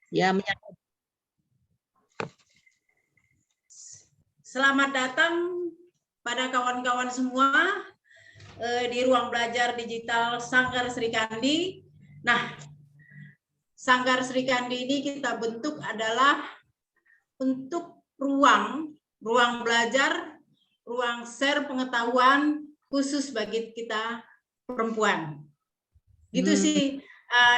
Ya, Selamat datang pada kawan-kawan semua di ruang belajar digital Sanggar Sri Kandi. Nah, Sanggar Sri Kandi ini kita bentuk adalah untuk ruang belajar, ruang share pengetahuan khusus bagi kita perempuan. Gitu sih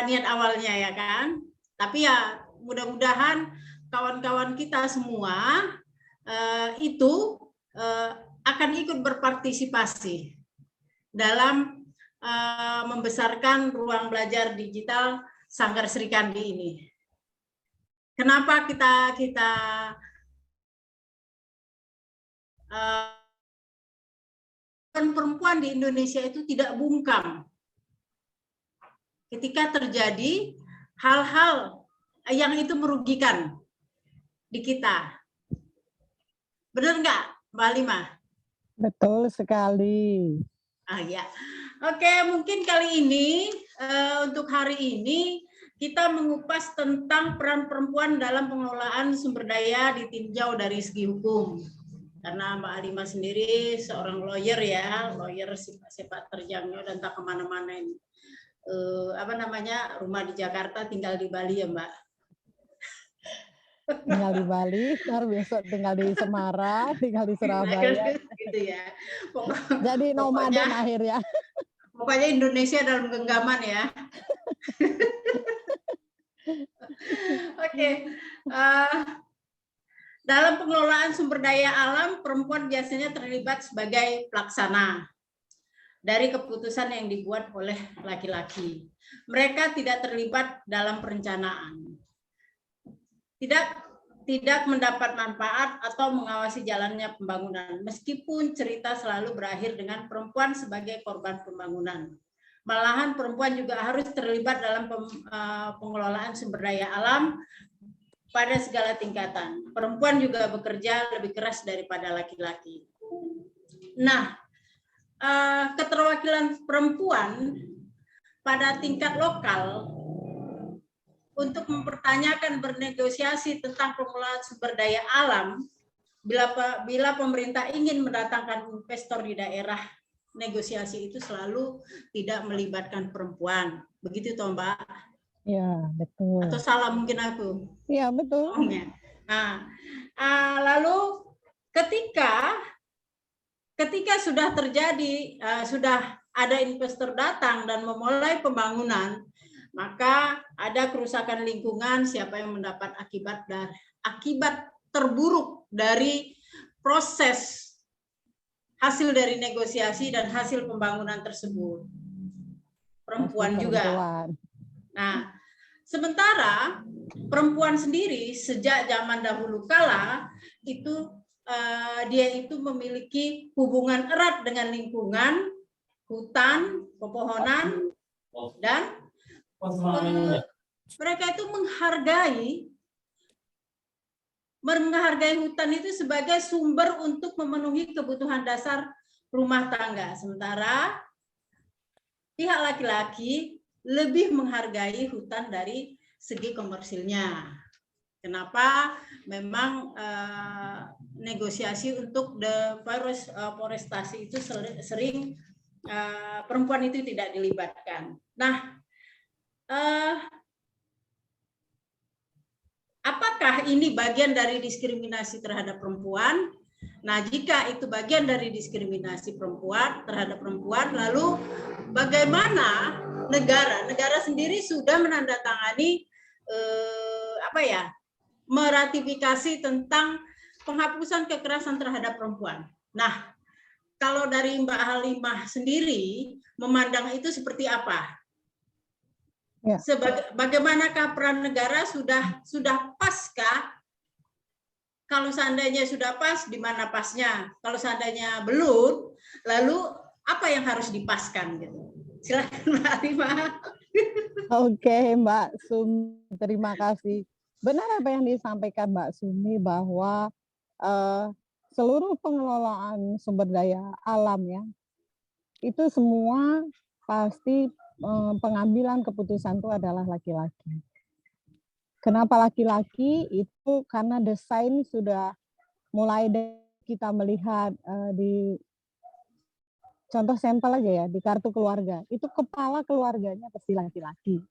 niat awalnya ya kan. Tapi ya mudah-mudahan kawan-kawan kita semua itu akan ikut berpartisipasi dalam membesarkan ruang belajar digital Sanggar Sri Kandi ini. Kenapa kita perempuan di Indonesia itu tidak bungkam ketika terjadi hal-hal yang itu merugikan di kita. Benar nggak, Mbak Halimah? Betul sekali. Ya. Oke, mungkin kali ini untuk hari ini kita mengupas tentang peran perempuan dalam pengelolaan sumber daya ditinjau dari segi hukum. Karena Mbak Halimah sendiri seorang lawyer ya, lawyer sepak terjangnya dan tak kemana-mana ini. Rumah di Jakarta, tinggal di Bali ya Mbak? Tinggal di Bali, ntar besok tinggal di Semarang, tinggal di Surabaya. Gitu ya. Jadi nomaden akhirnya. Pokoknya Indonesia dalam genggaman ya. Oke. Dalam pengelolaan sumber daya alam, perempuan biasanya terlibat sebagai pelaksana dari keputusan yang dibuat oleh laki-laki. Mereka tidak terlibat dalam perencanaan. Tidak mendapat manfaat atau mengawasi jalannya pembangunan, meskipun cerita selalu berakhir dengan perempuan sebagai korban pembangunan. Malahan perempuan juga harus terlibat dalam pengelolaan sumber daya alam pada segala tingkatan. Perempuan juga bekerja lebih keras daripada laki-laki. Nah, keterwakilan perempuan pada tingkat lokal untuk mempertanyakan bernegosiasi tentang pengelolaan sumber daya alam, bila pemerintah ingin mendatangkan investor di daerah, negosiasi itu selalu tidak melibatkan perempuan. Begitu toh Mbak? Ya, betul. Atau salah mungkin aku? Iya, betul. Nah, lalu ketika sudah terjadi, sudah ada investor datang dan memulai pembangunan, maka ada kerusakan lingkungan. Siapa yang mendapat akibat terburuk dari proses hasil dari negosiasi dan hasil pembangunan tersebut? Perempuan juga. Nah, sementara perempuan sendiri sejak zaman dahulu kala itu dia itu memiliki hubungan erat dengan lingkungan, hutan, pepohonan, dan mereka itu menghargai hutan itu sebagai sumber untuk memenuhi kebutuhan dasar rumah tangga. Sementara pihak laki-laki lebih menghargai hutan dari segi komersilnya. Kenapa? Memang negosiasi untuk deforestasi itu sering perempuan itu tidak dilibatkan. Nah, apakah ini bagian dari diskriminasi terhadap perempuan? Nah, jika itu bagian dari diskriminasi perempuan terhadap perempuan, lalu bagaimana negara sendiri sudah menandatangani meratifikasi tentang penghapusan kekerasan terhadap perempuan. Nah, kalau dari Mbak Halimah sendiri memandang itu seperti apa? Ya. Bagaimanakah peran negara sudah paskah? Kalau seandainya sudah pas, di mana pasnya? Kalau seandainya belum, lalu apa yang harus dipaskan gitu? Silakan Mbak Halimah. Oke, Mbak Sumi, terima kasih. Benar apa yang disampaikan Mbak Sumi bahwa seluruh pengelolaan sumber daya alam ya, itu semua pasti pengambilan keputusan itu adalah laki-laki. Kenapa laki-laki? Itu karena desain sudah mulai kita melihat di contoh sampel aja ya, di kartu keluarga, itu kepala keluarganya pasti laki-laki,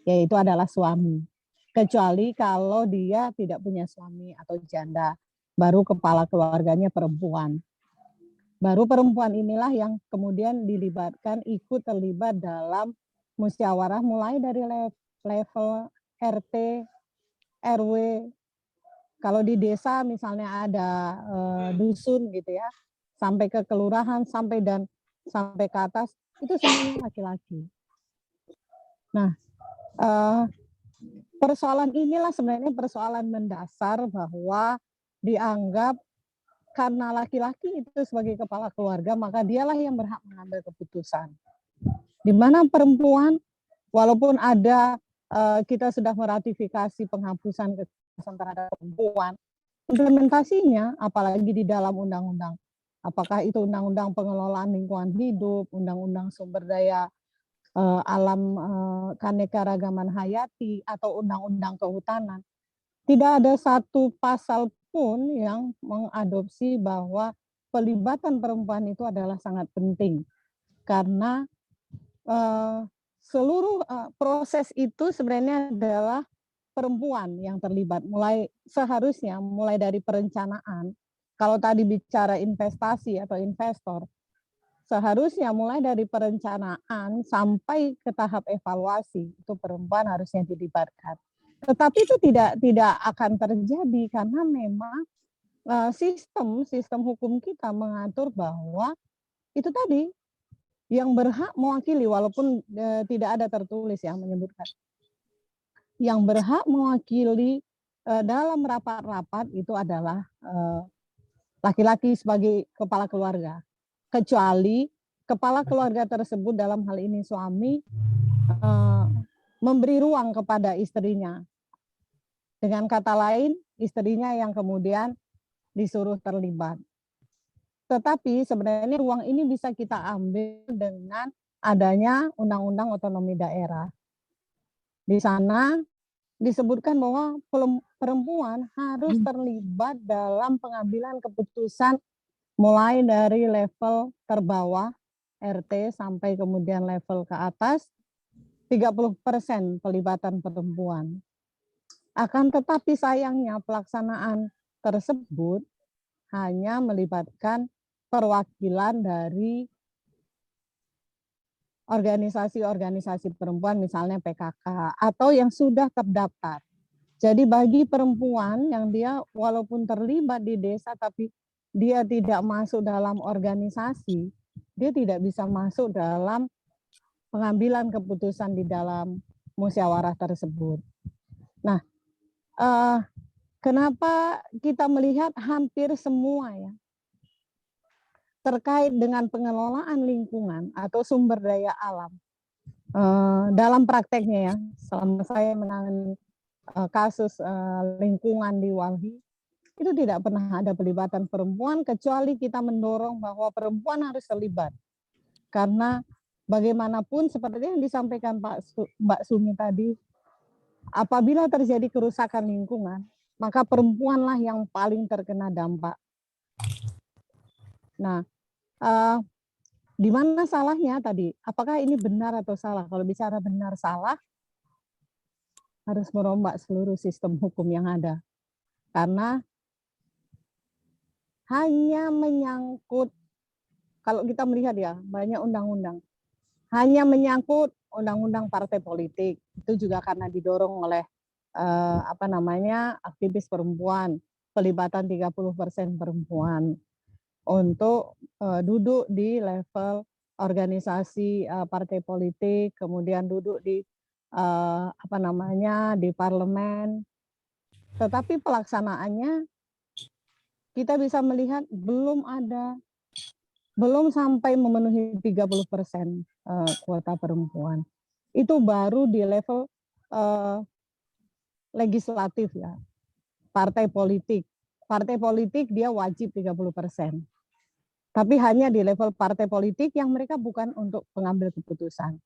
yaitu adalah suami. Kecuali kalau dia tidak punya suami atau janda, baru kepala keluarganya perempuan. Baru perempuan inilah yang kemudian dilibatkan, ikut terlibat dalam musyawarah mulai dari level RT, RW. Kalau di desa misalnya ada dusun gitu ya, sampai ke kelurahan, sampai ke atas, itu semuanya laki-laki. Nah, persoalan inilah sebenarnya persoalan mendasar bahwa dianggap karena laki-laki itu sebagai kepala keluarga, maka dialah yang berhak mengambil keputusan. Di mana perempuan, walaupun ada kita sudah meratifikasi penghapusan kekerasan terhadap perempuan, implementasinya, apalagi di dalam undang-undang, apakah itu undang-undang pengelolaan lingkungan hidup, undang-undang sumber daya alam keanekaragaman hayati, atau undang-undang kehutanan, tidak ada satu pasal pun yang mengadopsi bahwa pelibatan perempuan itu adalah sangat penting. Karena seluruh proses itu sebenarnya adalah perempuan yang terlibat, seharusnya mulai dari perencanaan. Kalau tadi bicara investasi atau investor, seharusnya mulai dari perencanaan sampai ke tahap evaluasi, itu perempuan harusnya dilibatkan. Tetapi itu tidak akan terjadi karena memang sistem hukum kita mengatur bahwa itu tadi yang berhak mewakili, walaupun tidak ada tertulis yang menyebutkan, yang berhak mewakili dalam rapat-rapat itu adalah laki-laki sebagai kepala keluarga, kecuali kepala keluarga tersebut, dalam hal ini suami, memberi ruang kepada istrinya. Dengan kata lain, istrinya yang kemudian disuruh terlibat. Tetapi sebenarnya ruang ini bisa kita ambil dengan adanya Undang-Undang Otonomi Daerah. Di sana disebutkan bahwa perempuan harus terlibat dalam pengambilan keputusan mulai dari level terbawah RT sampai kemudian level ke atas, 30% pelibatan perempuan. Akan tetapi sayangnya pelaksanaan tersebut hanya melibatkan perwakilan dari organisasi-organisasi perempuan, misalnya PKK, atau yang sudah terdaftar. Jadi bagi perempuan yang dia walaupun terlibat di desa tapi dia tidak masuk dalam organisasi, dia tidak bisa masuk dalam pengambilan keputusan di dalam musyawarah tersebut. Nah, kenapa kita melihat hampir semua ya terkait dengan pengelolaan lingkungan atau sumber daya alam dalam prakteknya ya, selama saya menangani kasus lingkungan di Walhi, itu tidak pernah ada pelibatan perempuan, kecuali kita mendorong bahwa perempuan harus terlibat. Karena bagaimanapun seperti yang disampaikan Mbak Sumi tadi, apabila terjadi kerusakan lingkungan, maka perempuanlah yang paling terkena dampak. Nah, di mana salahnya tadi? Apakah ini benar atau salah? Kalau bicara benar salah, harus merombak seluruh sistem hukum yang ada. Karena hanya menyangkut, kalau kita melihat ya, banyak undang-undang. Hanya menyangkut undang-undang partai politik. Itu juga karena didorong oleh aktivis perempuan, pelibatan 30% perempuan untuk duduk di level organisasi partai politik, kemudian duduk di di parlemen. Tetapi pelaksanaannya kita bisa melihat belum sampai memenuhi 30% kuota perempuan. Itu baru di level legislatif ya. Partai politik. Partai politik dia wajib 30%. Tapi hanya di level partai politik yang mereka bukan untuk pengambil keputusan.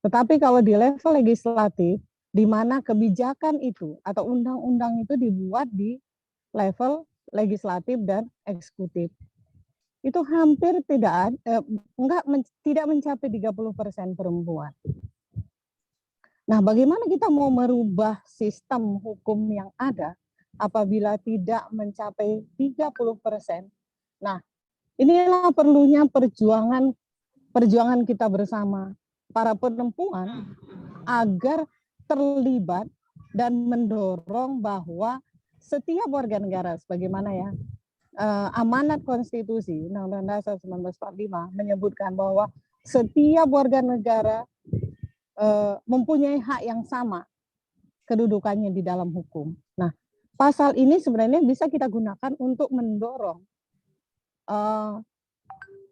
Tetapi kalau di level legislatif, di mana kebijakan itu atau undang-undang itu dibuat di level legislatif dan eksekutif. Itu hampir tidak mencapai 30% perempuan. Nah, bagaimana kita mau merubah sistem hukum yang ada apabila tidak mencapai 30%? Nah, inilah perlunya perjuangan kita bersama para perempuan agar terlibat dan mendorong bahwa setiap warga negara, sebagaimana ya amanat konstitusi Undang-Undang Dasar 1945 menyebutkan bahwa setiap warga negara mempunyai hak yang sama kedudukannya di dalam hukum. Nah, pasal ini sebenarnya bisa kita gunakan untuk mendorong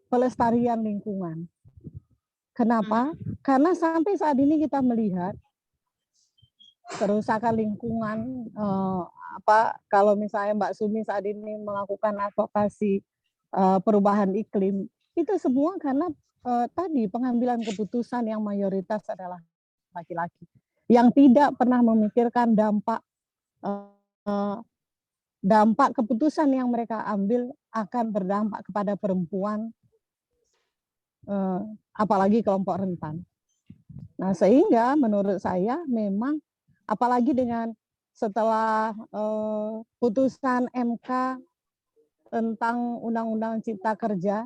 pelestarian lingkungan. Kenapa? Karena sampai saat ini kita melihat kerusakan lingkungan, kalau misalnya Mbak Sumi saat ini melakukan advokasi perubahan iklim, itu semua karena tadi pengambilan keputusan yang mayoritas adalah laki-laki yang tidak pernah memikirkan dampak keputusan yang mereka ambil akan berdampak kepada perempuan, apalagi kelompok rentan. Nah, sehingga menurut saya memang apalagi dengan setelah putusan MK tentang Undang-Undang Cipta Kerja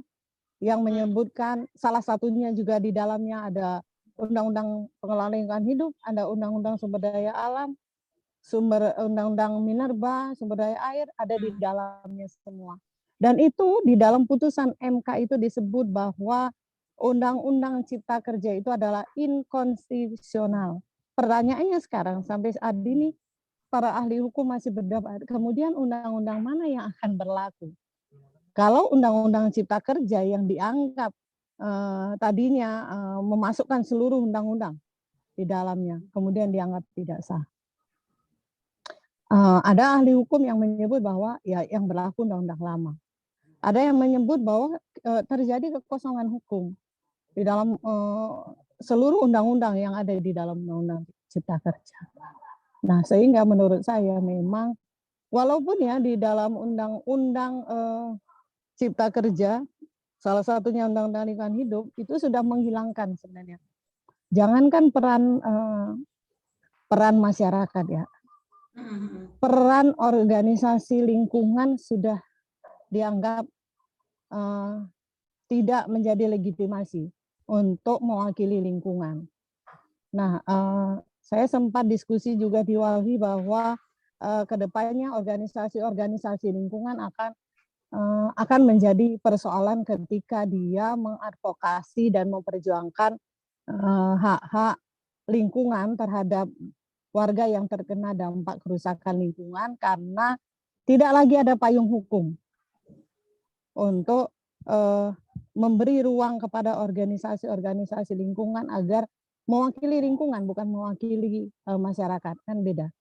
yang menyebutkan salah satunya juga di dalamnya ada Undang-Undang Pengelolaan Lingkungan Hidup, ada Undang-Undang Sumber Daya Alam, Undang-Undang Minerba, Sumber Daya Air, ada di dalamnya semua. Dan itu di dalam putusan MK itu disebut bahwa Undang-Undang Cipta Kerja itu adalah inkonstitusional. Pertanyaannya sekarang sampai saat ini para ahli hukum masih berdebat, kemudian undang-undang mana yang akan berlaku? Kalau Undang-Undang Cipta Kerja yang dianggap tadinya memasukkan seluruh undang-undang di dalamnya, kemudian dianggap tidak sah. Ada ahli hukum yang menyebut bahwa ya yang berlaku undang-undang lama. Ada yang menyebut bahwa terjadi kekosongan hukum di dalam seluruh undang-undang yang ada di dalam Undang-Undang Cipta Kerja. Nah, sehingga menurut saya memang walaupun ya di dalam Undang-Undang Cipta Kerja, salah satunya Undang-Undang Lingkungan Hidup, itu sudah menghilangkan sebenarnya. Jangankan peran masyarakat ya, peran organisasi lingkungan sudah dianggap tidak menjadi legitimasi untuk mewakili lingkungan. Nah, saya sempat diskusi juga di Walhi bahwa kedepannya organisasi-organisasi lingkungan akan menjadi persoalan ketika dia mengadvokasi dan memperjuangkan hak-hak lingkungan terhadap warga yang terkena dampak kerusakan lingkungan karena tidak lagi ada payung hukum untuk memberi ruang kepada organisasi-organisasi lingkungan agar mewakili lingkungan, bukan mewakili masyarakat, kan beda.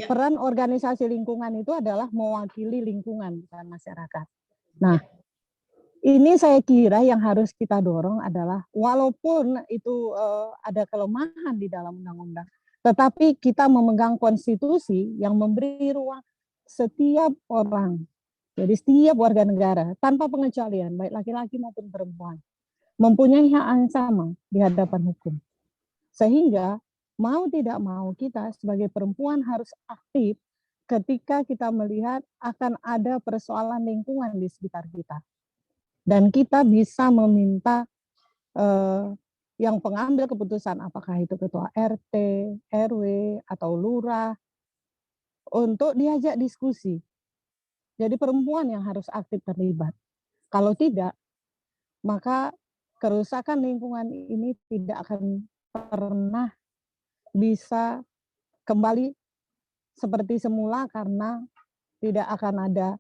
Peran organisasi lingkungan itu adalah mewakili lingkungan, bukan masyarakat. Nah, ini saya kira yang harus kita dorong adalah walaupun itu ada kelemahan di dalam undang-undang, tetapi kita memegang konstitusi yang memberi ruang setiap orang, jadi setiap warga negara tanpa pengecualian, baik laki-laki maupun perempuan, mempunyai hak yang sama di hadapan hukum. Sehingga mau tidak mau kita sebagai perempuan harus aktif ketika kita melihat akan ada persoalan lingkungan di sekitar kita. Dan kita bisa meminta yang pengambil keputusan, apakah itu ketua RT, RW, atau lurah, untuk diajak diskusi. Jadi perempuan yang harus aktif terlibat. Kalau tidak, maka kerusakan lingkungan ini tidak akan pernah bisa kembali seperti semula karena tidak akan ada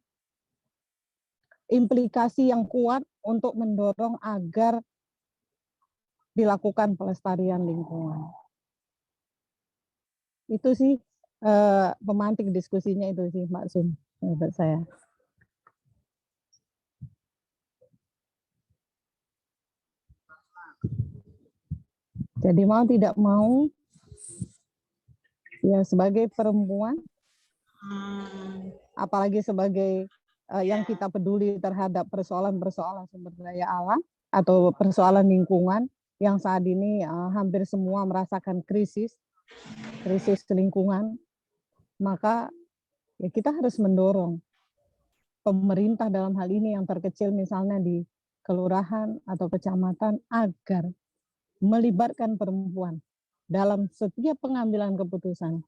implikasi yang kuat untuk mendorong agar dilakukan pelestarian lingkungan. Itu sih pemantik diskusinya itu sih Mbak Sum menurut saya. Jadi mau tidak mau Ya, sebagai perempuan, Hmm, apalagi sebagai yang kita peduli terhadap persoalan-persoalan sumber daya alam atau persoalan lingkungan yang saat ini hampir semua merasakan krisis lingkungan, maka ya kita harus mendorong pemerintah dalam hal ini yang terkecil misalnya di kelurahan atau kecamatan agar melibatkan perempuan dalam setiap pengambilan keputusan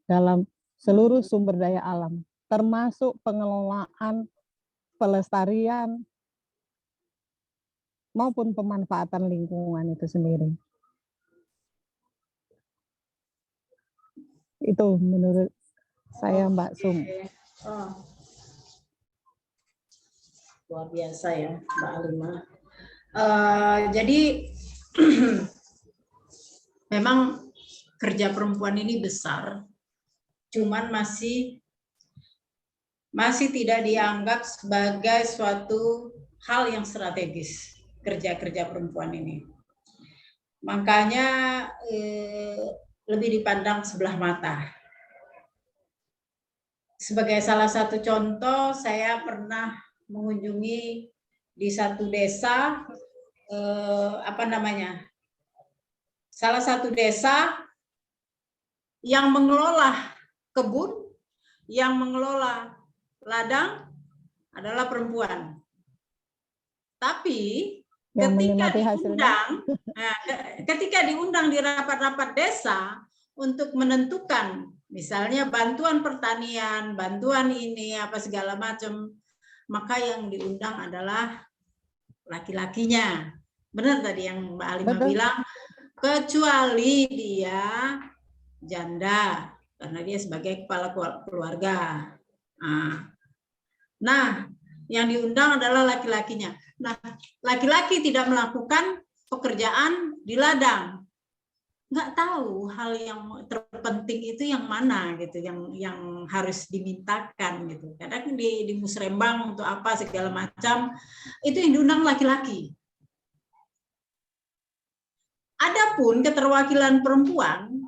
dalam seluruh sumber daya alam, termasuk pengelolaan, pelestarian, maupun pemanfaatan lingkungan itu sendiri. Itu menurut saya, Mbak Sum. oh, luar biasa ya, Mbak Alima. Jadi memang kerja perempuan ini besar, cuman masih tidak dianggap sebagai suatu hal yang strategis kerja-kerja perempuan ini. Makanya lebih dipandang sebelah mata. Sebagai salah satu contoh, saya pernah mengunjungi di satu desa, salah satu desa yang mengelola kebun, yang mengelola ladang adalah perempuan. Tapi ketika diundang di rapat-rapat desa untuk menentukan misalnya bantuan pertanian, bantuan ini apa segala macam, maka yang diundang adalah laki-lakinya. Benar tadi yang Mbak Alima bilang, kecuali dia janda karena dia sebagai kepala keluarga. Nah, yang diundang adalah laki-lakinya. Nah, laki-laki tidak melakukan pekerjaan di ladang. Nggak tahu hal yang terpenting itu yang mana gitu, yang harus dimintakan gitu. Kadang di musrembang untuk apa segala macam itu yang diundang laki-laki. Adapun keterwakilan perempuan,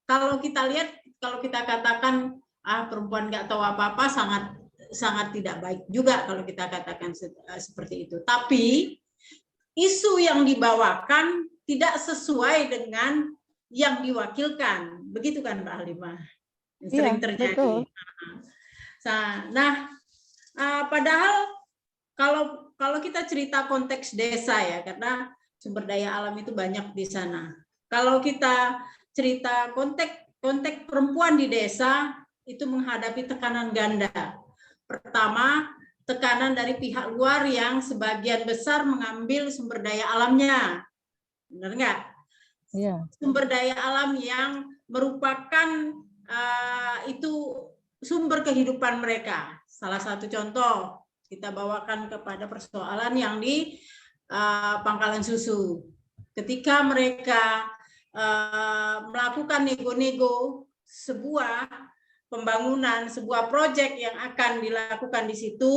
kalau kita lihat, kalau kita katakan perempuan nggak tahu apa-apa, sangat tidak baik juga kalau kita katakan seperti itu. Tapi isu yang dibawakan tidak sesuai dengan yang diwakilkan, begitu kan Mbak Halimah? Sering terjadi. Betul. Nah, padahal kalau kita cerita konteks desa ya, karena sumber daya alam itu banyak di sana. Kalau kita cerita konteks perempuan di desa itu menghadapi tekanan ganda. Pertama, tekanan dari pihak luar yang sebagian besar mengambil sumber daya alamnya. Benar nggak? Iya. Sumber daya alam yang merupakan itu sumber kehidupan mereka. Salah satu contoh kita bawakan kepada persoalan yang di Pangkalan Susu. Ketika mereka melakukan nego-nego sebuah pembangunan, sebuah proyek yang akan dilakukan di situ,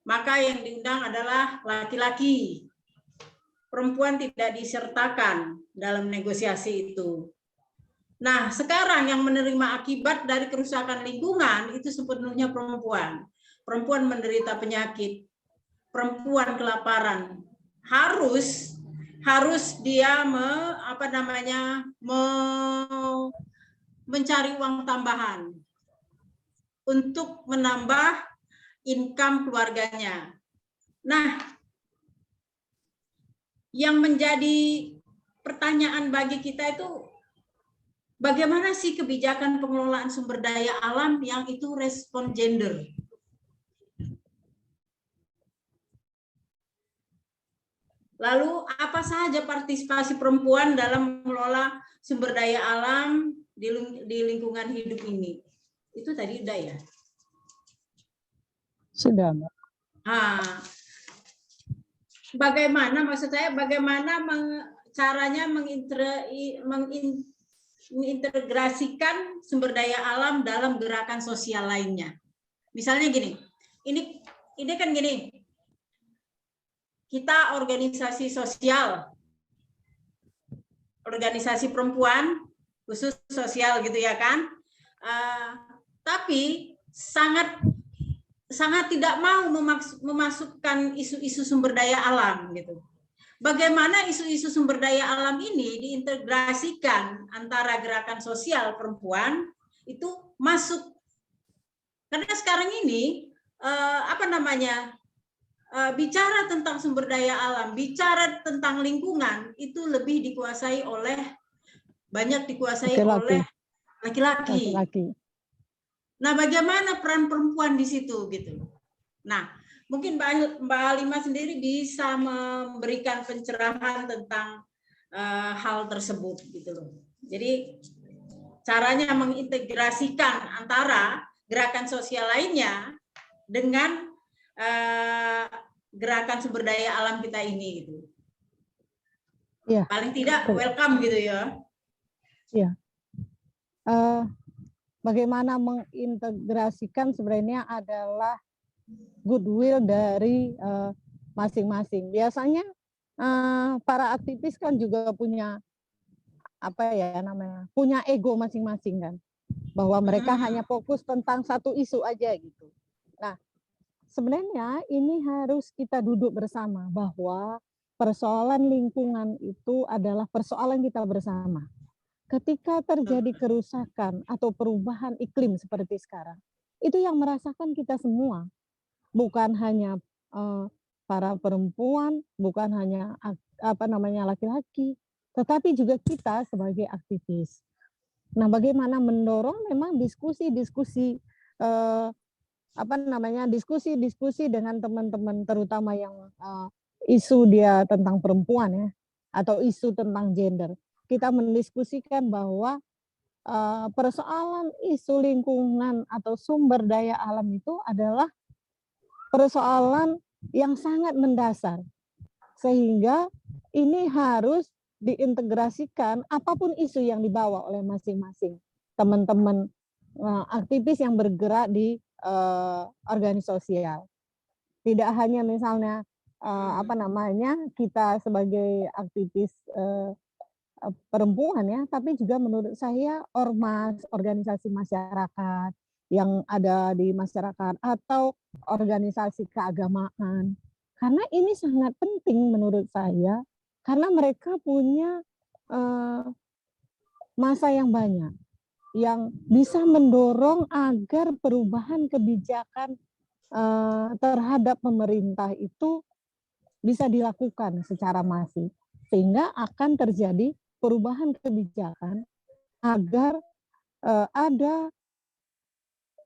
maka yang diundang adalah laki-laki. Perempuan tidak disertakan dalam negosiasi itu. Nah, sekarang yang menerima akibat dari kerusakan lingkungan itu sepenuhnya perempuan. Perempuan menderita penyakit, perempuan kelaparan. Harus dia mencari uang tambahan untuk menambah income keluarganya. Nah, yang menjadi pertanyaan bagi kita itu bagaimana sih kebijakan pengelolaan sumber daya alam yang itu respon gender? Lalu apa saja partisipasi perempuan dalam mengelola sumber daya alam di lingkungan hidup ini? Itu tadi udah ya? Sudah, Mbak. Bagaimana maksud saya bagaimana caranya mengintegrasikan sumber daya alam dalam gerakan sosial lainnya. Misalnya gini, ini kan gini, kita organisasi sosial, organisasi perempuan khusus sosial gitu ya kan. Tapi sangat tidak mau memasukkan isu-isu sumber daya alam gitu. Bagaimana isu-isu sumber daya alam ini diintegrasikan antara gerakan sosial perempuan itu masuk, karena sekarang ini bicara tentang sumber daya alam, bicara tentang lingkungan itu lebih dikuasai oleh oleh laki-laki. Nah, bagaimana peran perempuan di situ gitu? Nah, mungkin Mbak Halimah sendiri bisa memberikan pencerahan tentang hal tersebut gitu loh. Jadi caranya mengintegrasikan antara gerakan sosial lainnya dengan gerakan sumber daya alam kita ini gitu. Ya. Paling tidak welcome gitu ya. Iya. Bagaimana mengintegrasikan sebenarnya adalah goodwill dari masing-masing. Biasanya para aktivis kan juga punya punya ego masing-masing kan, bahwa mereka hanya fokus tentang satu isu aja gitu. Nah, sebenarnya ini harus kita duduk bersama bahwa persoalan lingkungan itu adalah persoalan kita bersama. Ketika terjadi kerusakan atau perubahan iklim seperti sekarang, itu yang merasakan kita semua, bukan hanya para perempuan, bukan hanya laki-laki, tetapi juga kita sebagai aktivis. Nah, bagaimana mendorong memang diskusi-diskusi diskusi dengan teman-teman terutama yang isu dia tentang perempuan ya, atau isu tentang gender. Kita mendiskusikan bahwa persoalan isu lingkungan atau sumber daya alam itu adalah persoalan yang sangat mendasar, sehingga ini harus diintegrasikan apapun isu yang dibawa oleh masing-masing teman-teman aktivis yang bergerak di organisasi sosial. Tidak hanya misalnya kita sebagai aktivis perempuan ya, tapi juga menurut saya ormas, organisasi masyarakat yang ada di masyarakat atau organisasi keagamaan. Karena ini sangat penting menurut saya, karena mereka punya masa yang banyak, yang bisa mendorong agar perubahan kebijakan terhadap pemerintah itu bisa dilakukan secara masif, sehingga akan terjadi perubahan kebijakan agar ada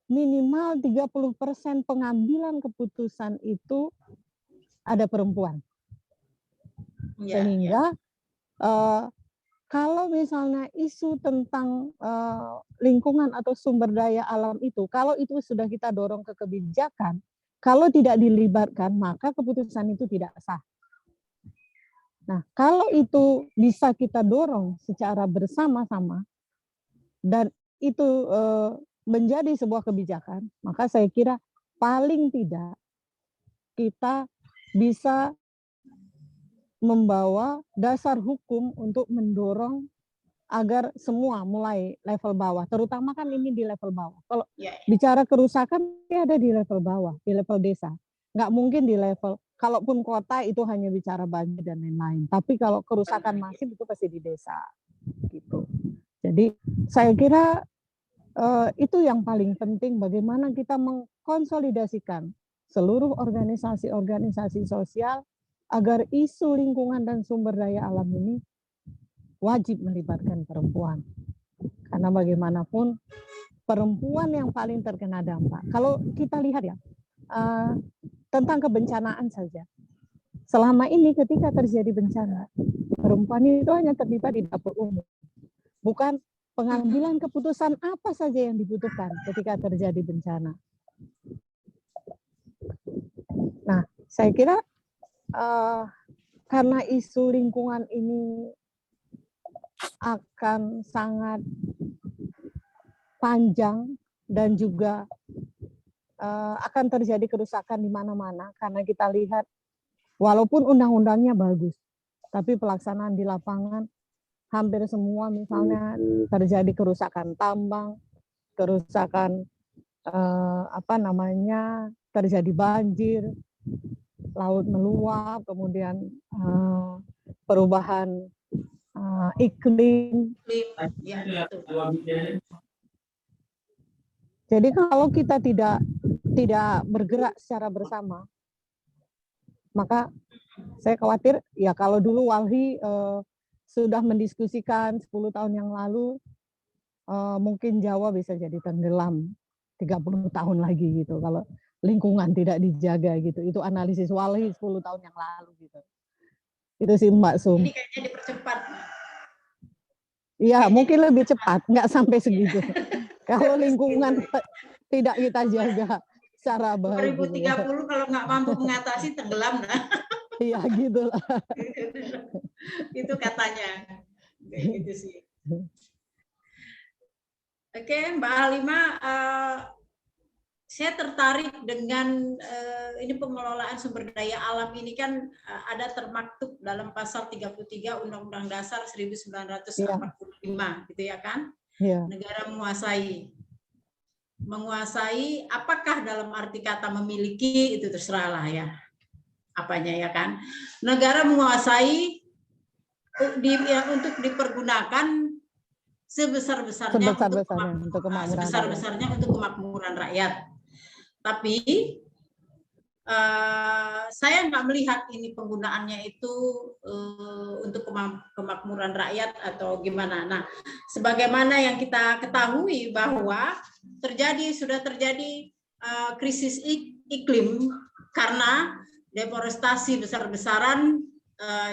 minimal 30% pengambilan keputusan itu ada perempuan. Sehingga kalau misalnya isu tentang lingkungan atau sumber daya alam itu, kalau itu sudah kita dorong ke kebijakan, kalau tidak dilibatkan, maka keputusan itu tidak sah. Nah, kalau itu bisa kita dorong secara bersama-sama dan itu menjadi sebuah kebijakan, maka saya kira paling tidak kita bisa membawa dasar hukum untuk mendorong agar semua mulai level bawah, terutama kan ini di level bawah. Kalau bicara kerusakan ini ada di level bawah, di level desa. Nggak mungkin di level, kalaupun kota itu hanya bicara banjir dan lain-lain. Tapi kalau kerusakan masif itu pasti di desa, gitu. Jadi saya kira itu yang paling penting, bagaimana kita mengkonsolidasikan seluruh organisasi-organisasi sosial agar isu lingkungan dan sumber daya alam ini wajib melibatkan perempuan. Karena bagaimanapun perempuan yang paling terkena dampak. Kalau kita lihat ya, tentang kebencanaan saja. Selama ini ketika terjadi bencana, perempuan itu hanya terlibat di dapur umum. Bukan pengambilan keputusan apa saja yang dibutuhkan ketika terjadi bencana. Nah, saya kira karena isu lingkungan ini akan sangat panjang dan juga akan terjadi kerusakan di mana-mana, karena kita lihat walaupun undang-undangnya bagus, tapi pelaksanaan di lapangan hampir semua misalnya terjadi kerusakan tambang, kerusakan terjadi banjir, laut meluap, kemudian perubahan iklim. Ya, betul. Jadi kalau kita tidak bergerak secara bersama, maka saya khawatir ya kalau dulu Walhi sudah mendiskusikan 10 tahun yang lalu, mungkin Jawa bisa jadi tenggelam 30 tahun lagi gitu kalau lingkungan tidak dijaga gitu. Itu analisis Walhi 10 tahun yang lalu gitu. Itu sih Mbak Sum. Ini kayaknya dipercepat. Iya, mungkin lebih cepat, nggak sampai segitu. Kalau lingkungan tidak kita jaga secara baik. 2030 gitu ya. Kalau nggak mampu mengatasi tenggelam lah. Iya gitulah. Itu katanya. Kayak gitu sih. Oke, Mbak Halimah, saya tertarik dengan ini pengelolaan sumber daya alam ini kan ada termaktub dalam pasal 33 Undang-Undang Dasar 1945 gitu ya kan? Ya. Negara menguasai apakah dalam arti kata memiliki itu terserah lah ya. Apanya ya kan? Negara menguasai untuk dipergunakan sebesar-besarnya untuk kemakmuran rakyat. Tapi saya nggak melihat ini penggunaannya itu untuk kemakmuran rakyat atau gimana. Nah, sebagaimana yang kita ketahui bahwa sudah terjadi krisis iklim karena deforestasi besar-besaran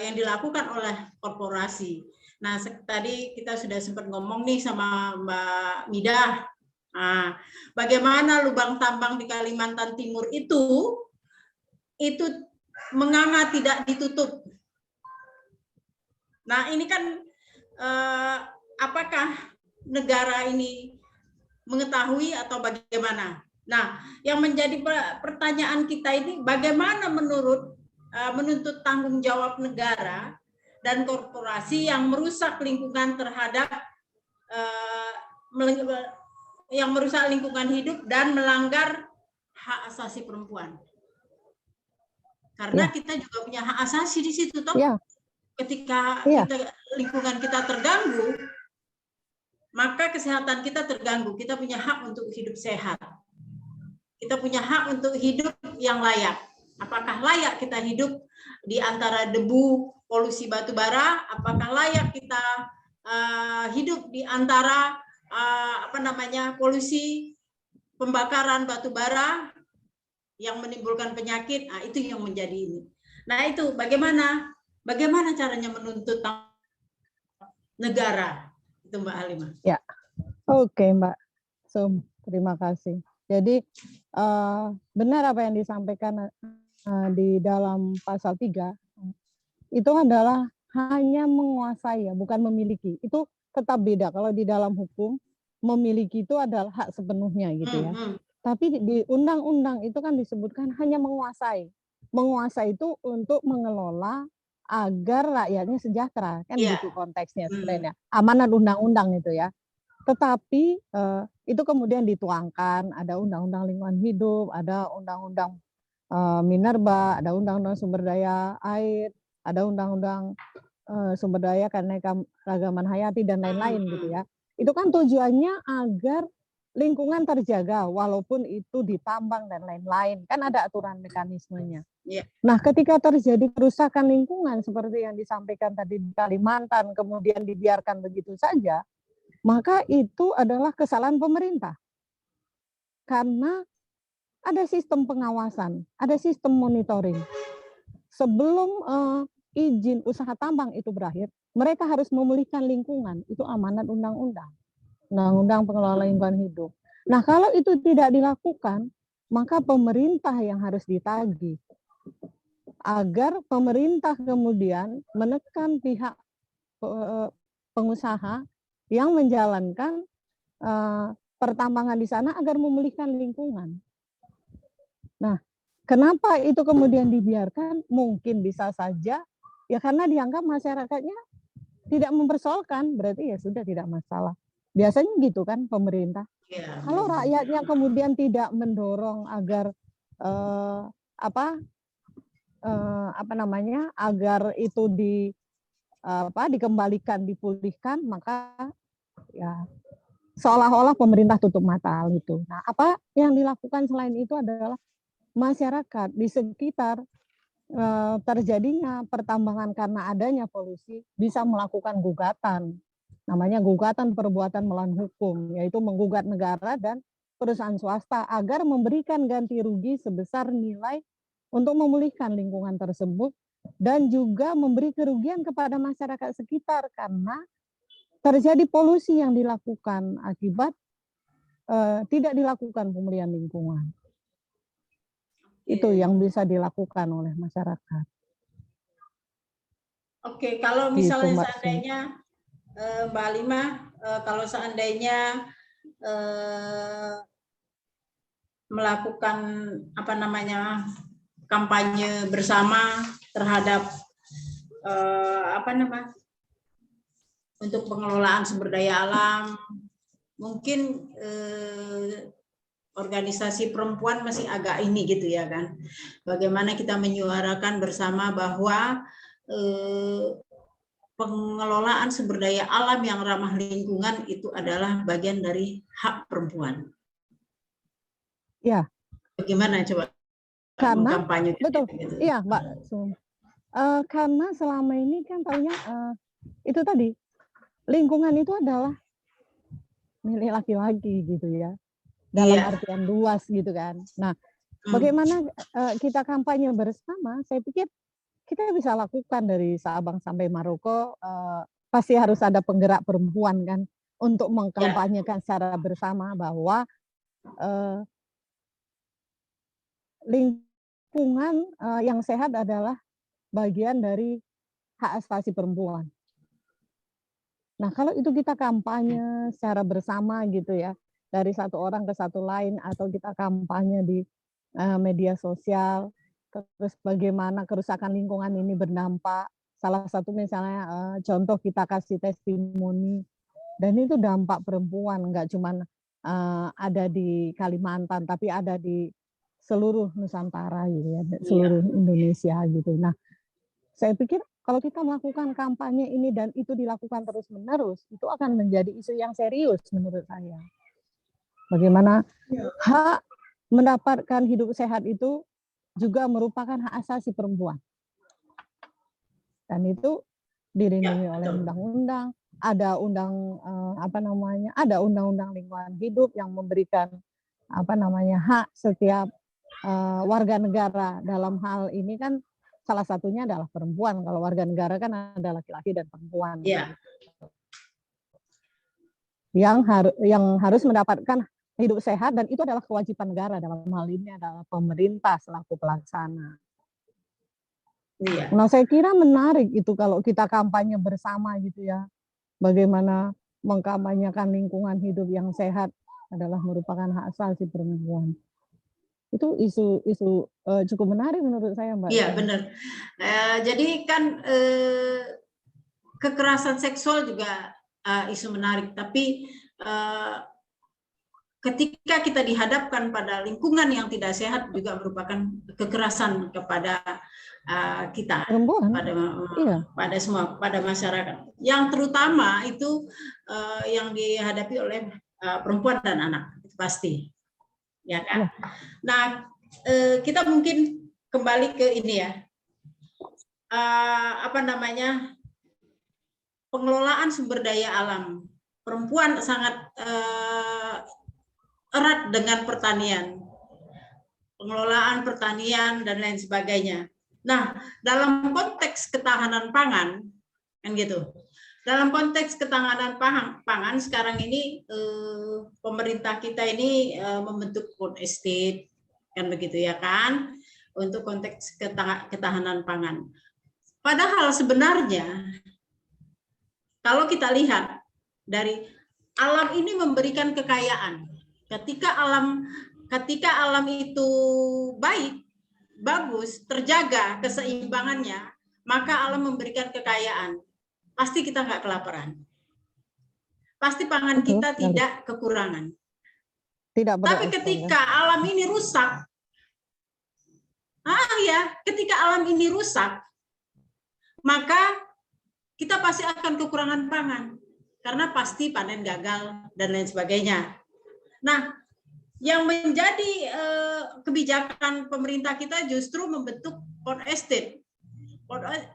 yang dilakukan oleh korporasi. Nah, tadi kita sudah sempat ngomong nih sama Mbak Midah. Nah, bagaimana lubang tambang di Kalimantan Timur itu menganga tidak ditutup. Nah, ini kan apakah negara ini mengetahui atau bagaimana? Nah, yang menjadi pertanyaan kita ini bagaimana menuntut tanggung jawab negara dan korporasi yang merusak lingkungan yang merusak lingkungan hidup dan melanggar hak asasi perempuan. Karena kita juga punya hak asasi di situ toh. Ketika lingkungan kita terganggu, maka kesehatan kita terganggu. Kita punya hak untuk hidup sehat. Kita punya hak untuk hidup yang layak. Apakah layak kita hidup di antara debu polusi batu bara? Apakah layak kita hidup di antara polusi pembakaran batu bara yang menimbulkan penyakit? Nah, itu yang menjadi ini. Nah, itu bagaimana caranya menuntut negara? Itu Mbak Halimah. Ya, oke Mbak Sum, terima kasih. Jadi benar apa yang disampaikan di dalam pasal 3 itu adalah hanya menguasai ya, bukan memiliki. Itu tetap beda. Kalau di dalam hukum memiliki itu adalah hak sepenuhnya gitu ya. Tapi di undang-undang itu kan disebutkan hanya menguasai. Menguasai itu untuk mengelola agar rakyatnya sejahtera, kan gitu konteksnya sebenarnya. Amanat undang-undang itu ya. Tetapi itu kemudian dituangkan, ada undang-undang lingkungan hidup, ada undang-undang minerba, ada undang-undang sumber daya air, ada undang-undang sumber daya keanekaragaman hayati dan lain-lain gitu ya. Itu kan tujuannya agar lingkungan terjaga walaupun itu ditambang dan lain-lain, kan ada aturan mekanismenya. Nah, ketika terjadi kerusakan lingkungan seperti yang disampaikan tadi di Kalimantan kemudian dibiarkan begitu saja, maka itu adalah kesalahan pemerintah. Karena ada sistem pengawasan, ada sistem monitoring. Sebelum izin usaha tambang itu berakhir, mereka harus memulihkan lingkungan. Itu amanat undang-undang. Undang-undang pengelolaan lingkungan hidup. Nah, kalau itu tidak dilakukan, maka pemerintah yang harus ditagih. Agar pemerintah kemudian menekan pihak pengusaha yang menjalankan pertambangan di sana agar memulihkan lingkungan. Nah, kenapa itu kemudian dibiarkan? Mungkin bisa saja ya karena dianggap masyarakatnya tidak mempersoalkan, berarti ya sudah tidak masalah. Biasanya gitu kan pemerintah. Ya, Kalau rakyatnya kemudian tidak mendorong agar apa namanya, agar itu dikembalikan, dipulihkan, maka ya seolah-olah pemerintah tutup mata hal itu. Nah, apa yang dilakukan selain itu adalah masyarakat di sekitar terjadinya pertambangan karena adanya polusi bisa melakukan gugatan. Namanya gugatan perbuatan melawan hukum, yaitu menggugat negara dan perusahaan swasta agar memberikan ganti rugi sebesar nilai untuk memulihkan lingkungan tersebut dan juga memberi kerugian kepada masyarakat sekitar karena terjadi polusi yang dilakukan akibat tidak dilakukan pemulihan lingkungan. Itu yang bisa dilakukan oleh masyarakat. Oke, kalau Gitu, misalnya Mbak seandainya Mbak Alima, kalau seandainya melakukan apa namanya kampanye bersama terhadap apa namanya untuk pengelolaan sumber daya alam, mungkin organisasi perempuan masih agak ini gitu ya kan. Bagaimana kita menyuarakan bersama bahwa pengelolaan sumber daya alam yang ramah lingkungan itu adalah bagian dari hak perempuan. Ya. Bagaimana coba karena kampanye betul gitu? Iya Mbak, karena selama ini kan taunya itu tadi lingkungan itu adalah milik laki-laki gitu ya, dalam artian luas gitu kan. Nah, bagaimana kita kampanye bersama, saya pikir kita bisa lakukan dari Sabang sampai Maroko, pasti harus ada penggerak perempuan kan, untuk mengkampanyekan secara bersama bahwa lingkungan yang sehat adalah bagian dari hak asasi perempuan. Nah, kalau itu kita kampanye secara bersama gitu ya, dari satu orang ke satu lain, atau kita kampanye di media sosial, terus bagaimana kerusakan lingkungan ini berdampak. Salah satu misalnya contoh kita kasih testimoni, dan itu dampak perempuan, nggak cuma ada di Kalimantan, tapi ada di seluruh Nusantara gitu ya, seluruh Indonesia gitu. Nah, saya pikir kalau kita melakukan kampanye ini dan itu dilakukan terus-menerus, itu akan menjadi isu yang serius menurut saya. Bagaimana hak mendapatkan hidup sehat itu juga merupakan hak asasi perempuan. Dan itu dilindungi oleh undang-undang, ada ada undang-undang lingkungan hidup yang memberikan hak setiap warga negara. Dalam hal ini kan salah satunya adalah perempuan. Kalau warga negara kan ada laki-laki dan perempuan. Yang harus mendapatkan hidup sehat, dan itu adalah kewajiban negara. Dalam hal ini adalah pemerintah selaku pelaksana. Nah, saya kira menarik itu kalau kita kampanye bersama gitu ya. Bagaimana mengkampanyekan lingkungan hidup yang sehat adalah merupakan hak asasi perempuan. Itu isu cukup menarik menurut saya, Mbak. Iya, benar. Jadi kan kekerasan seksual juga isu menarik, tapi ketika kita dihadapkan pada lingkungan yang tidak sehat juga merupakan kekerasan kepada kita, pada masyarakat. Yang terutama itu yang dihadapi oleh perempuan dan anak, itu pasti. Ya kan? Nah, kita mungkin kembali ke ini ya, pengelolaan sumber daya alam. Perempuan sangat erat dengan pertanian, pengelolaan pertanian dan lain sebagainya. Nah, dalam konteks ketahanan pangan, kan gitu. Dalam konteks ketahanan pangan sekarang ini pemerintah kita ini membentuk food estate, kan begitu ya kan, untuk konteks ketahanan pangan. Padahal sebenarnya kalau kita lihat dari alam ini memberikan kekayaan. Ketika alam itu baik, bagus, terjaga keseimbangannya, maka alam memberikan kekayaan. pasti kita nggak kelaparan. Pasti pangan Betul kita sekali. tidak kekurangan. Tidak Tapi berekspor. ketika alam ini rusak, ketika alam ini rusak, maka kita pasti akan kekurangan pangan. Karena pasti panen gagal dan lain sebagainya. Nah, yang menjadi kebijakan pemerintah kita justru membentuk port estate.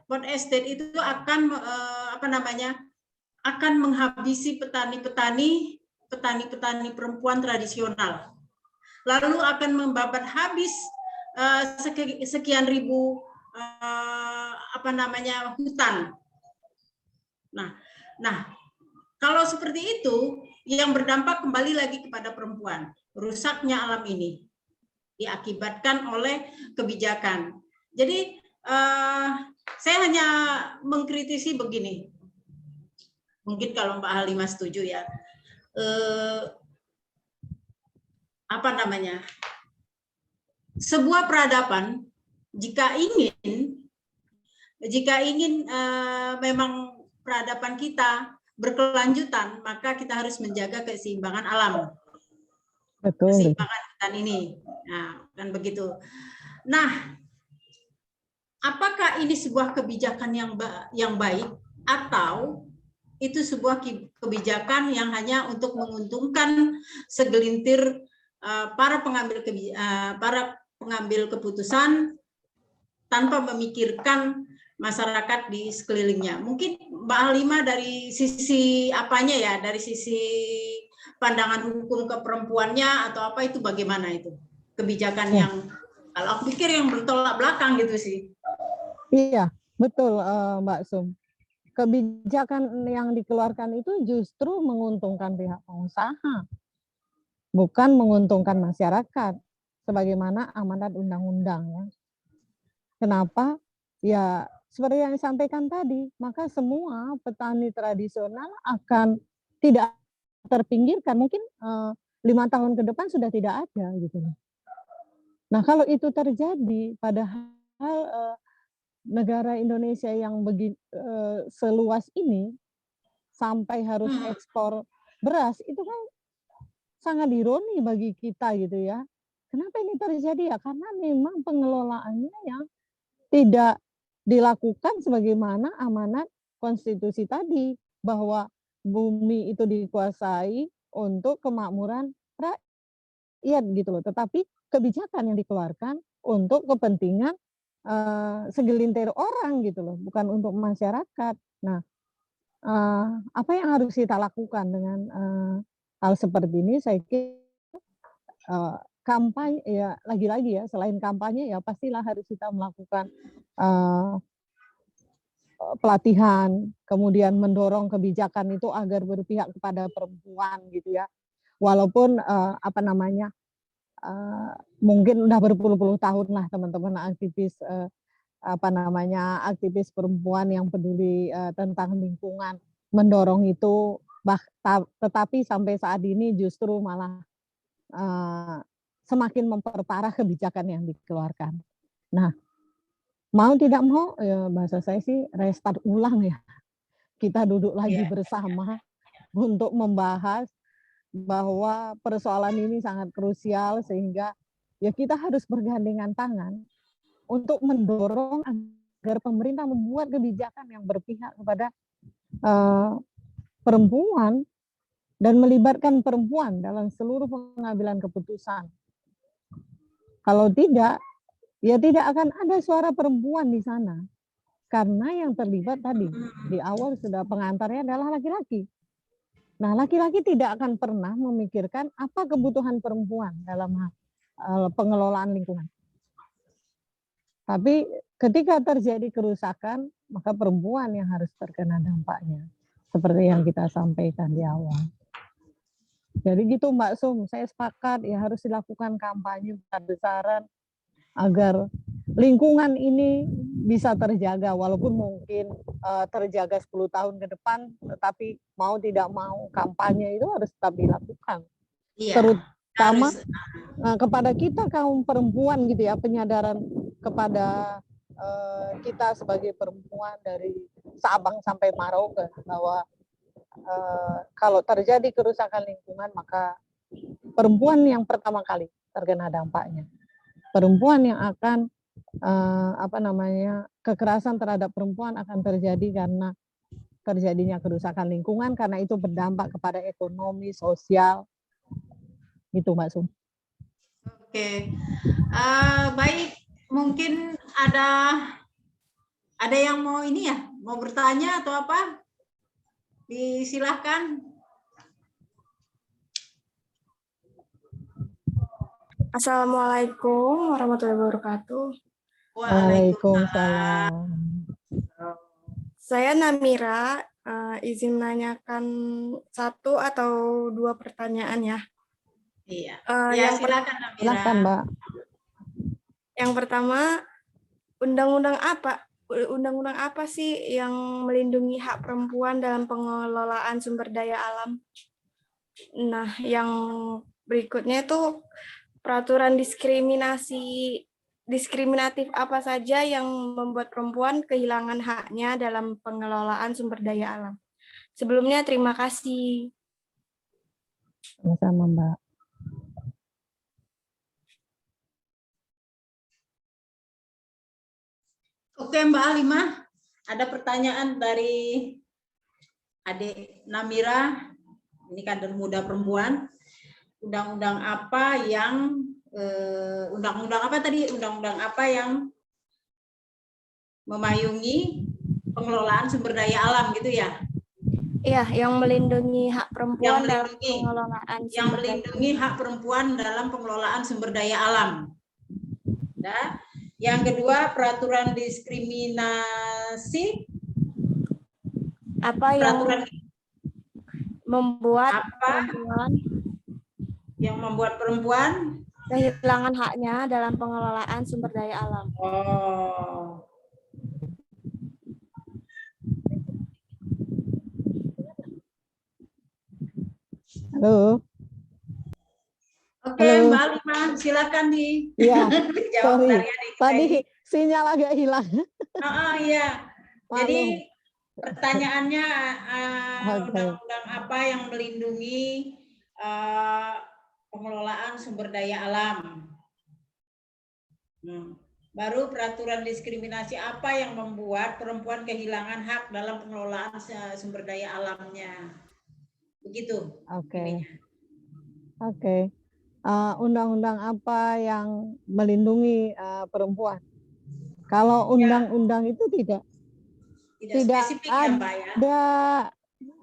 Port estate itu akan akan menghabisi petani-petani perempuan tradisional. Lalu akan membabat habis sekian ribu hutan. Nah, kalau seperti itu, yang berdampak kembali lagi kepada perempuan. Rusaknya alam ini diakibatkan oleh kebijakan. Jadi saya hanya mengkritisi begini. Mungkin kalau Mbak Halimah setuju ya. Sebuah peradaban jika ingin memang peradaban kita berkelanjutan, maka kita harus menjaga keseimbangan alam. Betul. Keseimbangan hutan ini. Nah, kan begitu. Nah, apakah ini sebuah kebijakan yang baik atau itu sebuah kebijakan yang hanya untuk menguntungkan segelintir para pengambil keputusan tanpa memikirkan masyarakat di sekelilingnya? Mungkin Mbak Halimah dari sisi apanya ya, dari sisi pandangan hukum ke perempuannya atau apa itu bagaimana itu kebijakan yang kalau aku pikir yang bertolak belakang gitu sih. Iya, betul Mbak Sum. Kebijakan yang dikeluarkan itu justru menguntungkan pihak pengusaha, bukan menguntungkan masyarakat, sebagaimana amanat undang-undang. Ya. Kenapa? Ya, seperti yang disampaikan tadi, maka semua petani tradisional akan tidak terpinggirkan. Mungkin 5 tahun ke depan sudah tidak ada gitu. Nah, kalau itu terjadi, padahal negara Indonesia yang seluas ini sampai harus ekspor beras, itu kan sangat ironi bagi kita gitu ya. Kenapa ini terjadi ya? Karena memang pengelolaannya yang tidak dilakukan sebagaimana amanat konstitusi tadi, bahwa bumi itu dikuasai untuk kemakmuran rakyat gitu loh. Tetapi kebijakan yang dikeluarkan untuk kepentingan segelintir orang gitu loh, bukan untuk masyarakat. Nah, apa yang harus kita lakukan dengan hal seperti ini? Saya kira kampanye ya, lagi-lagi ya, selain kampanye ya pastilah harus kita melakukan pelatihan, kemudian mendorong kebijakan itu agar berpihak kepada perempuan gitu ya. Walaupun mungkin udah berpuluh-puluh tahun lah teman-teman aktivis aktivis perempuan yang peduli tentang lingkungan mendorong itu, tetapi sampai saat ini justru malah semakin memperparah kebijakan yang dikeluarkan. Nah, mau tidak mau, ya bahasa saya sih restart ulang ya. Kita duduk lagi bersama untuk membahas bahwa persoalan ini sangat krusial sehingga ya kita harus bergandengan tangan untuk mendorong agar pemerintah membuat kebijakan yang berpihak kepada perempuan dan melibatkan perempuan dalam seluruh pengambilan keputusan. Kalau tidak, ya tidak akan ada suara perempuan di sana. Karena yang terlibat tadi, di awal sudah pengantarnya adalah laki-laki. Nah, laki-laki tidak akan pernah memikirkan apa kebutuhan perempuan dalam pengelolaan lingkungan. Tapi ketika terjadi kerusakan, maka perempuan yang harus terkena dampaknya. Seperti yang kita sampaikan di awal. Jadi gitu Mbak Sum, saya sepakat ya harus dilakukan kampanye besar-besaran agar lingkungan ini bisa terjaga, walaupun mungkin terjaga 10 tahun ke depan, tetapi mau tidak mau kampanye itu harus tetap dilakukan. Iya, terutama kepada kita kaum perempuan gitu ya, penyadaran kepada kita sebagai perempuan dari Sabang sampai Merauke bahwa kalau terjadi kerusakan lingkungan maka perempuan yang pertama kali terkena dampaknya. Perempuan yang akan kekerasan terhadap perempuan akan terjadi karena terjadinya kerusakan lingkungan, karena itu berdampak kepada ekonomi, sosial, gitu Mbak Sum. Oke, baik, mungkin ada yang mau ini ya, mau bertanya atau apa? Disilahkan. Assalamualaikum warahmatullahi wabarakatuh. Waalaikumsalam. Saya Namira, izin menanyakan 1 atau 2 pertanyaan ya. Iya. Yang Silakan Namira. Silakan Mbak. Yang pertama, undang-undang apa sih yang melindungi hak perempuan dalam pengelolaan sumber daya alam? Nah, yang berikutnya itu peraturan diskriminatif apa saja yang membuat perempuan kehilangan haknya dalam pengelolaan sumber daya alam. Sebelumnya terima kasih. Sama-sama Mbak. Oke Mbak Alimah, ada pertanyaan dari adik Namira, ini kader muda perempuan. Undang-undang apa yang undang-undang apa yang memayungi pengelolaan sumber daya alam gitu ya? Iya, yang melindungi hak perempuan dalam pengelolaan hak perempuan dalam pengelolaan sumber daya alam. Nah, yang kedua, peraturan diskriminasi. Apa yang membuat perempuan kehilangan haknya dalam pengelolaan sumber daya alam. Oh. Halo. Oke, Mbak Alimah, silakan dijawab dari adik. Tadi sinyal agak hilang. Iya. Jadi pertanyaannya undang-undang apa yang melindungi pengelolaan sumber daya alam? Baru peraturan diskriminasi apa yang membuat perempuan kehilangan hak dalam pengelolaan sumber daya alamnya? Begitu. Oke. Undang-undang apa yang melindungi perempuan? Kalau undang-undang itu tidak spesifik ya, Mbak, ya? Ada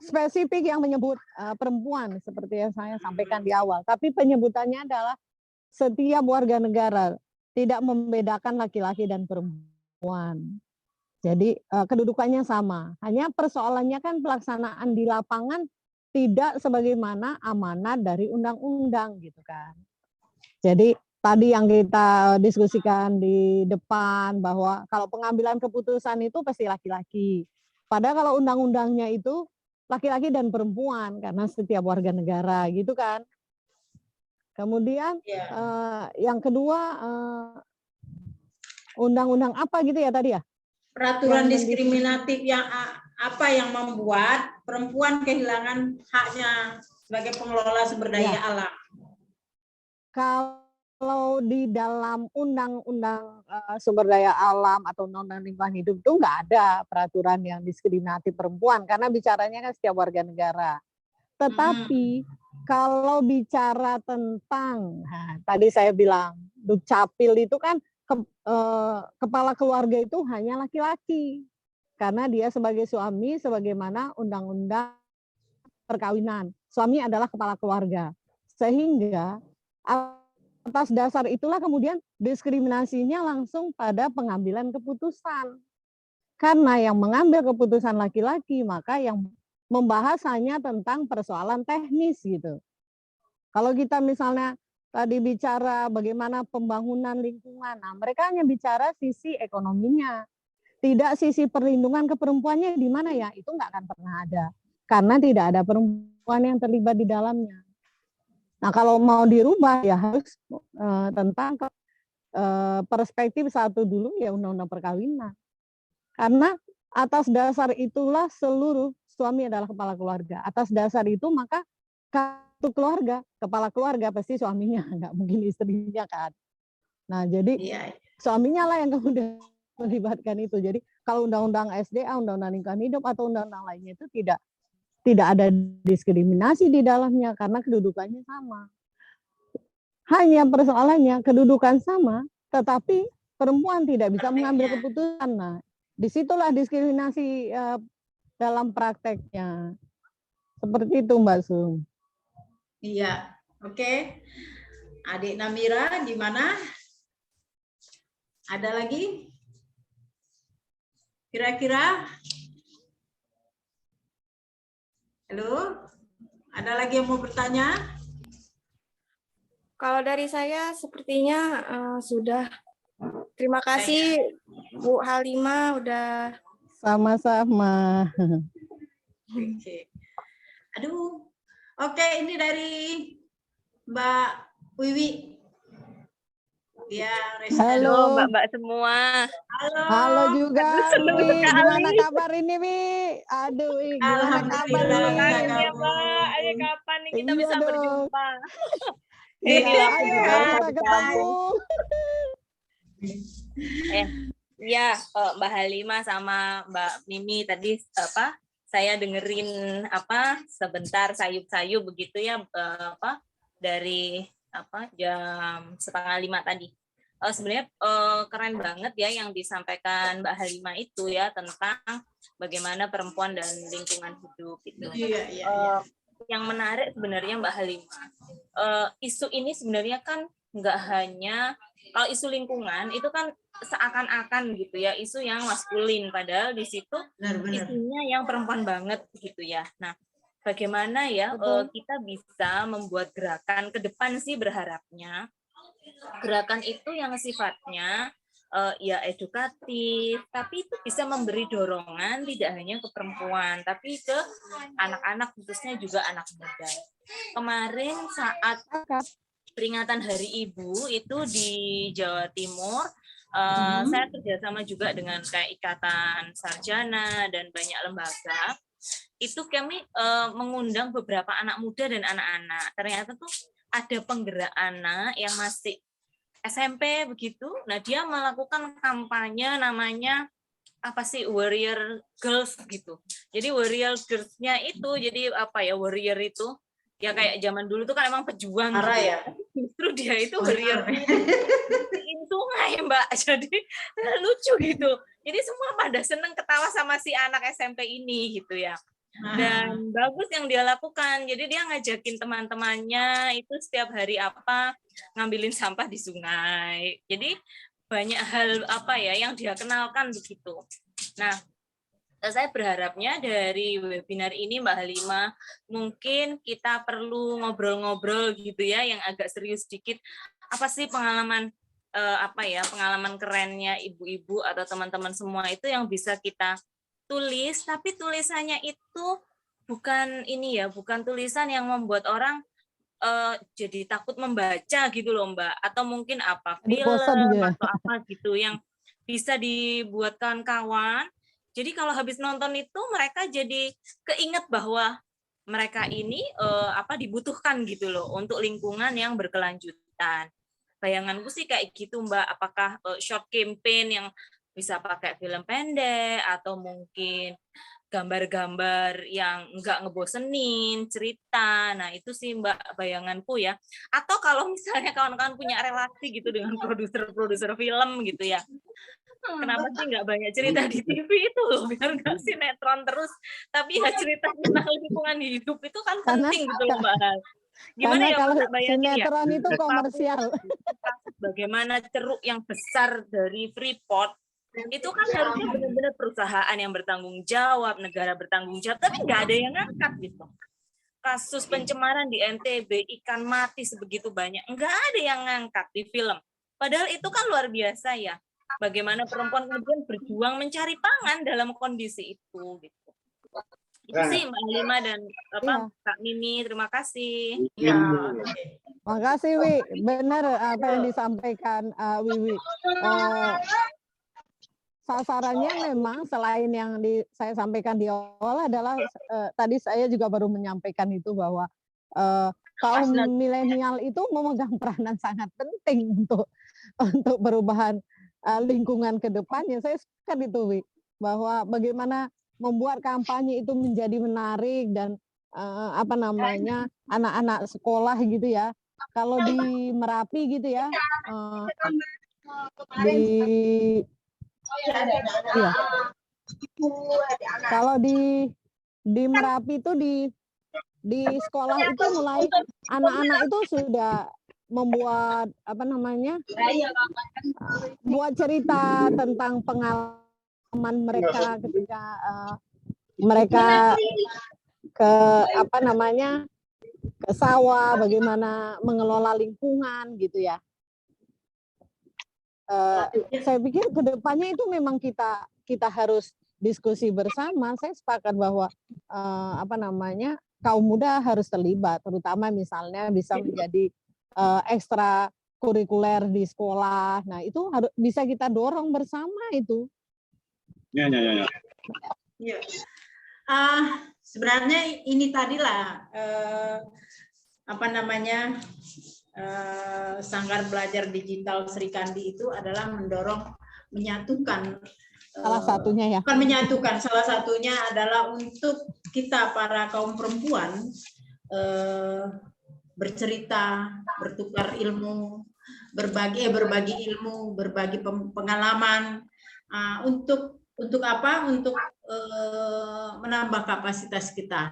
spesifik yang menyebut perempuan seperti yang saya sampaikan di awal. Tapi penyebutannya adalah setiap warga negara, tidak membedakan laki-laki dan perempuan. Jadi kedudukannya sama. Hanya persoalannya kan pelaksanaan di lapangan tidak sebagaimana amanat dari undang-undang gitu kan. Jadi tadi yang kita diskusikan di depan bahwa kalau pengambilan keputusan itu pasti laki-laki. Padahal kalau undang-undangnya itu laki-laki dan perempuan karena setiap warga negara gitu kan. Kemudian yang kedua undang-undang apa gitu ya tadi ya? Peraturan diskriminatif yang apa yang membuat perempuan kehilangan haknya sebagai pengelola sumber daya alam? Kalau di dalam undang-undang sumber daya alam atau undang-undang lingkungan hidup itu nggak ada peraturan yang diskriminatif perempuan karena bicaranya kan setiap warga negara. Tetapi kalau bicara tentang, tadi saya bilang Dukcapil itu kan kepala keluarga itu hanya laki-laki karena dia sebagai suami sebagaimana undang-undang perkawinan. Suami adalah kepala keluarga. Sehingga atas dasar itulah kemudian diskriminasinya langsung pada pengambilan keputusan. Karena yang mengambil keputusan laki-laki, maka yang membahas hanya tentang persoalan teknis gitu. Kalau kita misalnya tadi bicara bagaimana pembangunan lingkungan, nah mereka hanya bicara sisi ekonominya. Tidak sisi perlindungan ke perempuannya di mana ya, itu nggak akan pernah ada. Karena tidak ada perempuan yang terlibat di dalamnya. Nah kalau mau dirubah ya harus tentang perspektif satu dulu ya undang-undang perkawinan. Karena Atas dasar itulah seluruh suami adalah kepala keluarga. Atas dasar itu maka satu keluarga, kepala keluarga pasti suaminya, nggak mungkin istrinya kan. Nah, jadi Iya. suaminya lah yang kemudian melibatkan itu. Jadi kalau undang-undang SDA, undang-undang lingkungan hidup atau undang-undang lainnya itu tidak ada diskriminasi di dalamnya karena kedudukannya sama. Hanya persoalannya kedudukan sama, tetapi perempuan tidak bisa mengambil keputusan. Nah, disitulah diskriminasi dalam prakteknya. Seperti itu, Mbak Sum. Iya, oke. Adik Namira di mana? Ada lagi? Kira-kira? Halo? Ada lagi yang mau bertanya? Kalau dari saya sepertinya sudah. Terima kasih Bu Halimah udah. Sama-sama. Oke. Aduh. Oke, ini dari Mbak Wiwi. Ya, Halo. Mbak-mbak semua. Halo. Halo juga, senang Wi. sekali. Gimana kabar ini, Wi? Aduh, Wi. Gimana kabar Alhamdulillah. nih? Ya, Mbak. Ayo kapan nih kita Iya bisa dong. berjumpa? Iya, ayo Iya. kita ketemu. Iya, Mbak Halimah sama Mbak Mimi tadi saya dengerin sebentar sayup-sayup begitu ya dari jam 4:30 tadi. Sebenarnya keren banget ya yang disampaikan Mbak Halimah itu ya tentang bagaimana perempuan dan lingkungan hidup itu. Iya. Yang menarik sebenarnya Mbak Halimah, isu ini sebenarnya kan nggak hanya kalau isu lingkungan itu kan seakan-akan gitu ya isu yang maskulin, padahal di situ isunya yang perempuan banget gitu ya. Nah, bagaimana ya kita bisa membuat gerakan ke depan sih berharapnya gerakan itu yang sifatnya ya edukatif, tapi itu bisa memberi dorongan tidak hanya ke perempuan, tapi ke anak-anak khususnya juga anak muda. Kemarin saat peringatan Hari Ibu itu di Jawa Timur, saya kerjasama juga dengan kayak Ikatan Sarjana dan banyak lembaga. Itu kami mengundang beberapa anak muda dan anak-anak. Ternyata tuh ada penggerak anak yang masih SMP begitu. Nah, dia melakukan kampanye namanya Warrior Girls gitu. Jadi Warrior Girls-nya itu jadi warrior itu ya kayak zaman dulu tuh kan emang pejuang gitu. Ya. Justru dia itu warrior di sungai, Mbak. Jadi lucu gitu. Jadi semua pada seneng ketawa sama si anak SMP ini gitu ya. Dan bagus yang dia lakukan. Jadi dia ngajakin teman-temannya itu setiap hari ngambilin sampah di sungai. Jadi banyak hal yang dia kenalkan begitu. Nah, saya berharapnya dari webinar ini Mbak Halimah mungkin kita perlu ngobrol-ngobrol gitu ya yang agak serius sedikit. Apa sih pengalaman pengalaman kerennya ibu-ibu atau teman-teman semua itu yang bisa kita tulis, tapi tulisannya itu bukan tulisan yang membuat orang jadi takut membaca gitu loh Mbak, atau mungkin film atau apa gitu yang bisa dibuat kawan-kawan. Jadi kalau habis nonton itu mereka jadi keinget bahwa mereka ini dibutuhkan gitu loh untuk lingkungan yang berkelanjutan. Bayanganku sih kayak gitu Mbak, apakah short campaign yang bisa pakai film pendek atau mungkin gambar-gambar yang enggak ngebosenin, cerita. Nah, itu sih Mbak bayanganku ya. Atau kalau misalnya kawan-kawan punya relasi gitu dengan produser-produser film gitu ya. Kenapa sih enggak banyak cerita di TV itu loh, biar enggak sinetron terus, tapi ya cerita tentang lingkungan hidup itu kan penting gitu loh Mbak. Gimana karena ya kalau bayangin sinetron ya? itu komersial. Bagaimana ceruk yang besar dari Freeport itu kan harusnya benar-benar perusahaan yang bertanggung jawab, negara bertanggung jawab, tapi nggak ada yang ngangkat gitu. Kasus pencemaran di NTB, ikan mati sebegitu banyak, nggak ada yang ngangkat di film. Padahal itu kan luar biasa ya. Bagaimana perempuan kemudian berjuang mencari pangan dalam kondisi itu gitu. Itu sih Mbak Halimah dan Kak Mimi, terima kasih. Ya. Makasih Wi, benar apa yang disampaikan Wiwi. sasarannya memang selain yang saya sampaikan di awal adalah tadi saya juga baru menyampaikan itu bahwa kaum milenial itu memegang peranan sangat penting untuk perubahan lingkungan ke depannya. Saya sepakat itu, Wi, bahwa bagaimana membuat kampanye itu menjadi menarik dan anak-anak sekolah gitu ya. Kalau di Merapi gitu ya, kalau di Merapi itu di sekolah itu mulai anak-anak itu sudah membuat buat cerita tentang pengalaman mereka ketika mereka ke ke sawah, bagaimana mengelola lingkungan gitu ya. Saya pikir kedepannya itu memang kita harus diskusi bersama. Saya sepakat bahwa kaum muda harus terlibat, terutama misalnya bisa menjadi ekstra kurikuler di sekolah. Nah itu harus bisa kita dorong bersama itu. Ya. Sebenarnya ini tadilah Sanggar Belajar Digital Sri Kandi itu adalah menyatukan salah satunya ya. Bukan menyatukan, salah satunya adalah untuk kita para kaum perempuan bercerita, bertukar ilmu, berbagi ilmu, berbagi pengalaman untuk apa? Untuk menambah kapasitas kita.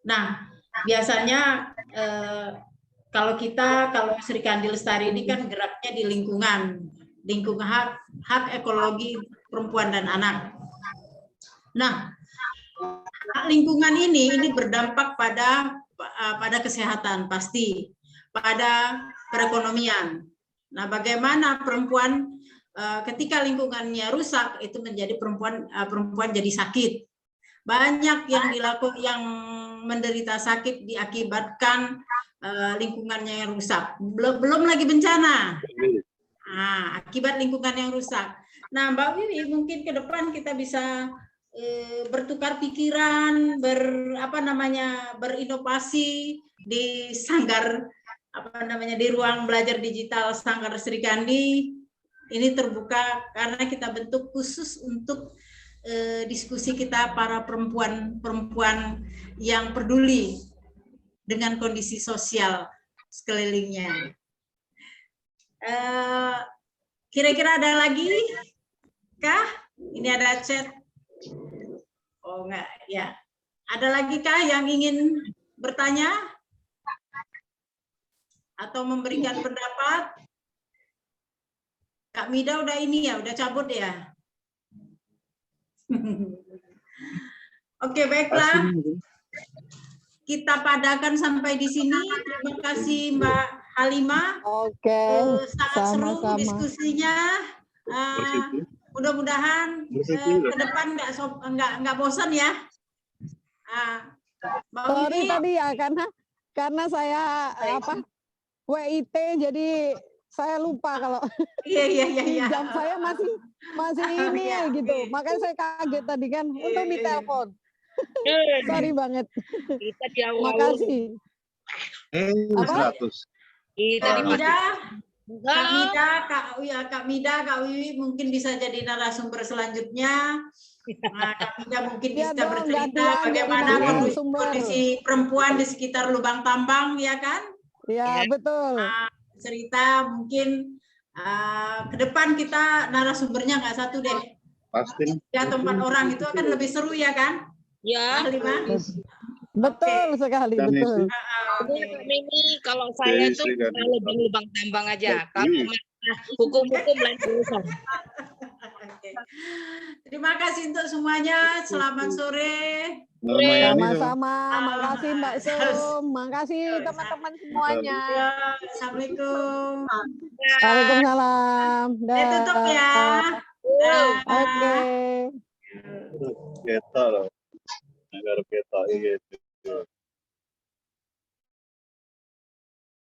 Nah, biasanya kalau Sri Kandi Lestari ini kan geraknya di lingkungan hak ekologi perempuan dan anak. Nah, lingkungan ini berdampak pada kesehatan pasti, pada perekonomian. Nah, bagaimana perempuan ketika lingkungannya rusak itu menjadi perempuan jadi sakit. Banyak yang menderita sakit diakibatkan lingkungannya yang rusak. Belum lagi bencana. Akibat lingkungan yang rusak. Nah, Mbak Wiwi, mungkin ke depan kita bisa bertukar pikiran, berinovasi di sanggar di ruang belajar digital Sanggar Sri Kandi. Ini terbuka karena kita bentuk khusus untuk diskusi kita para perempuan yang peduli dengan kondisi sosial sekelilingnya. Kira-kira ada lagi kah? Ini ada chat. Oh enggak, ya. Ada lagi kah yang ingin bertanya atau memberikan pendapat? Kak Mida udah udah cabut ya. Oke, baiklah. Kita padakan sampai di sini. Terima kasih Mbak Halimah. Oke. Sangat seru diskusinya. Mudah-mudahan ke depan nggak bosan ya. Sorry tadi ya karena saya WIT jadi saya lupa kalau jam saya masih ini ya gitu. Makanya saya kaget tadi kan untuk ditelepon. Sorry banget. Makasih. Kak Mida, Kak Wiwi mungkin bisa jadi narasumber selanjutnya. Kak Mida mungkin bisa bercerita bagaimana kondisi perempuan di sekitar lubang tambang, ya kan? Ya, betul. Cerita mungkin ke depan kita narasumbernya nggak satu deh. Pasti. 3 atau 4 orang itu akan lebih seru ya kan? Ya. Betul sekali, betul. Ini kalau saya itu lubang tambang aja. Kalau hukum-hukum lain urusan. Terima kasih untuk semuanya. Selamat sore. Sama-sama. Makasih Mbak Sum. Makasih teman-teman semuanya. Assalamualaikum. Waalaikumsalam. Tutup ya. Oke. Kita loh. Agar kita gitu.